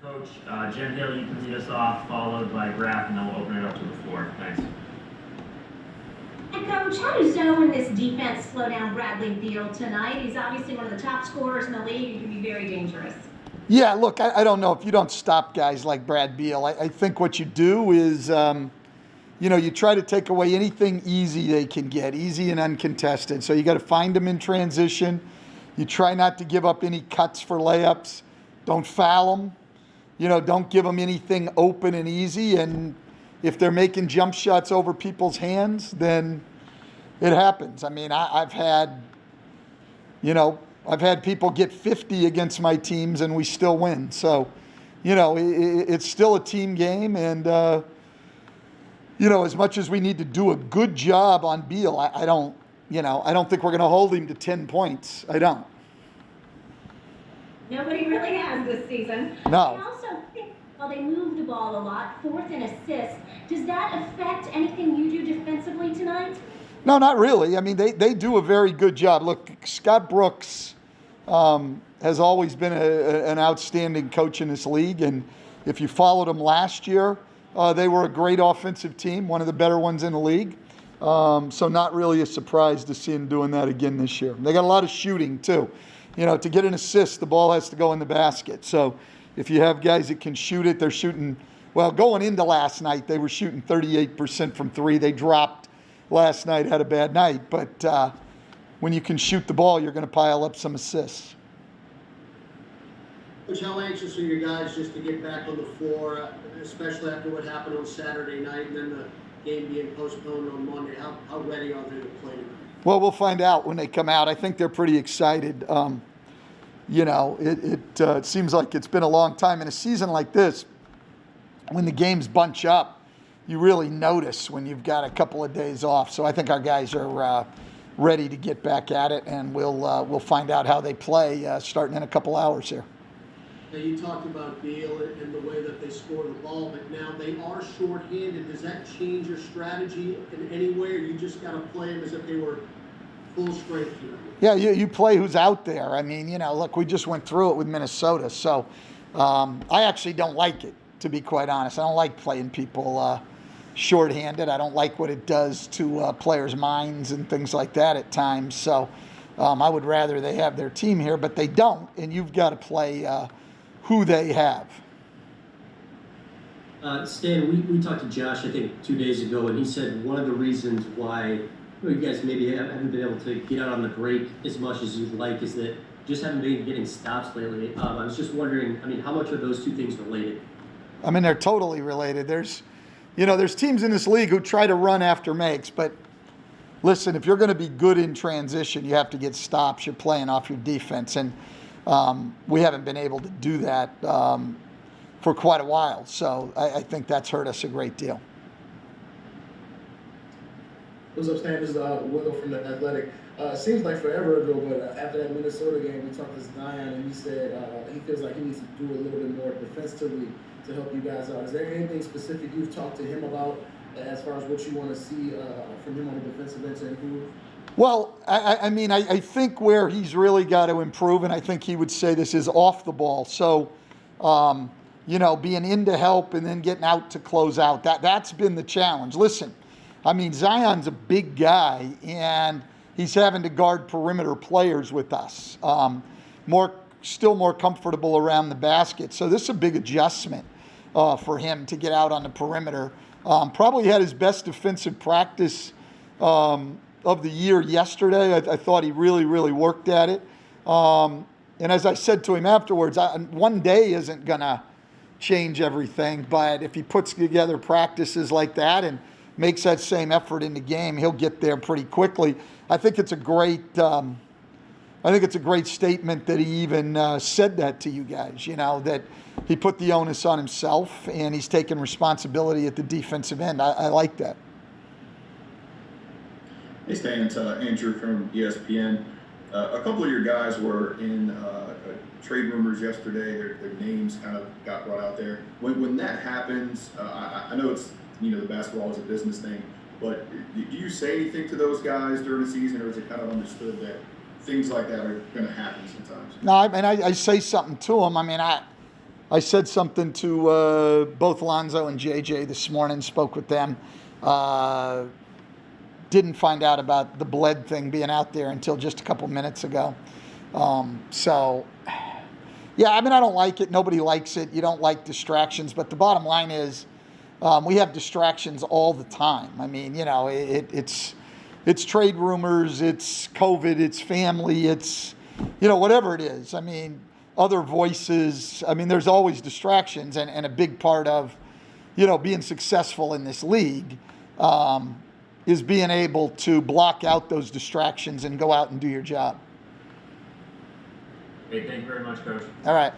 Coach, Jen Hill, you can lead us off, followed by Graf, and then we'll open it up to the floor. Thanks. And Coach, how does knowing this defense slow down Bradley Beal tonight? He's obviously one of the top scorers in the league and can be very dangerous. Yeah, look, I don't know if you don't stop guys like Brad Beal. I think what you do is, you try to take away anything easy they can get, easy and uncontested. So you got to find them in transition. You try not to give up any cuts for layups. Don't foul them. Don't give them anything open and easy. And if they're making jump shots over people's hands, then it happens. I mean, I've had people get 50 against my teams and we still win. So, it's still a team game. And, as much as we need to do a good job on Beal, I don't think we're going to hold him to 10 points. I don't. Nobody really has this season. No. I also think while they move the ball a lot, fourth in assists, does that affect anything you do defensively tonight? No, not really. I mean, they do a very good job. Look, Scott Brooks has always been an outstanding coach in this league. And if you followed them last year, they were a great offensive team, one of the better ones in the league. So not really a surprise to see them doing that again this year. They got a lot of shooting, too. To get an assist, the ball has to go in the basket. So if you have guys that can shoot it, they're shooting, well, going into last night, they were shooting 38% from three. They dropped last night, had a bad night. But when you can shoot the ball, you're going to pile up some assists. Coach, how anxious are you guys just to get back on the floor, especially after what happened on Saturday night and then the game being postponed on Monday? How ready are they to play tonight? Well, we'll find out when they come out. I think they're pretty excited. It seems like it's been a long time. In a season like this, when the games bunch up, you really notice when you've got a couple of days off. So I think our guys are ready to get back at it, and we'll find out how they play starting in a couple hours here. Now, you talked about Beal and the way that they score the ball, but now they are shorthanded. Does that change your strategy in any way, or you just got to play them as if they were full strength here? Yeah, you play who's out there. I mean, look, we just went through it with Minnesota. So I actually don't like it, to be quite honest. I don't like playing people shorthanded. I don't like what it does to players' minds and things like that at times. So I would rather they have their team here, but they don't, and you've got to play who they have. Stan, we talked to Josh, I think, 2 days ago, and he said one of the reasons why you guys maybe haven't been able to get out on the break as much as you'd like is that just haven't been getting stops lately. I was just wondering, how much are those two things related? I mean, they're totally related. There's teams in this league who try to run after makes, but listen, if you're going to be good in transition, you have to get stops. You're playing off your defense, and we haven't been able to do that for quite a while. So I think that's hurt us a great deal. What's up, Stan? This is Will from The Athletic. Seems like forever ago, but after that Minnesota game, we talked to Zion, and he said he feels like he needs to do a little bit more defensively to help you guys out. Is there anything specific you've talked to him about as far as what you want to see from him on the defensive end to improve? Well, I think where he's really got to improve, and I think he would say this, is off the ball. So, being in to help and then getting out to close out, that's been the challenge. Listen, Zion's a big guy, and he's having to guard perimeter players with us. Still more comfortable around the basket. So this is a big adjustment for him to get out on the perimeter. Probably had his best defensive practice of the year yesterday. I thought he really, really worked at it. And as I said to him afterwards, one day isn't going to change everything, but if he puts together practices like that and makes that same effort in the game, he'll get there pretty quickly. I think it's a great statement that he even said that to you guys, that he put the onus on himself and he's taking responsibility at the defensive end. I like that. Hey Stan, it's Andrew from ESPN. A couple of your guys were in trade rumors yesterday. Their names kind of got brought out there. When that happens, I know it's the basketball is a business thing, but do you say anything to those guys during the season, or is it kind of understood that things like that are going to happen sometimes? No, I say something to them. I said something to both Lonzo and JJ this morning, spoke with them. Didn't find out about the Bled thing being out there until just a couple minutes ago. So, yeah, I mean, I don't like it. Nobody likes it. You don't like distractions. But the bottom line is we have distractions all the time. I mean, you know, it's trade rumors, it's COVID, it's family, it's, you know, whatever it is. I mean, other voices. I mean, there's always distractions. And a big part of, you know, being successful in this league is being able to block out those distractions and go out and do your job. Hey, thank you very much, Coach. All right.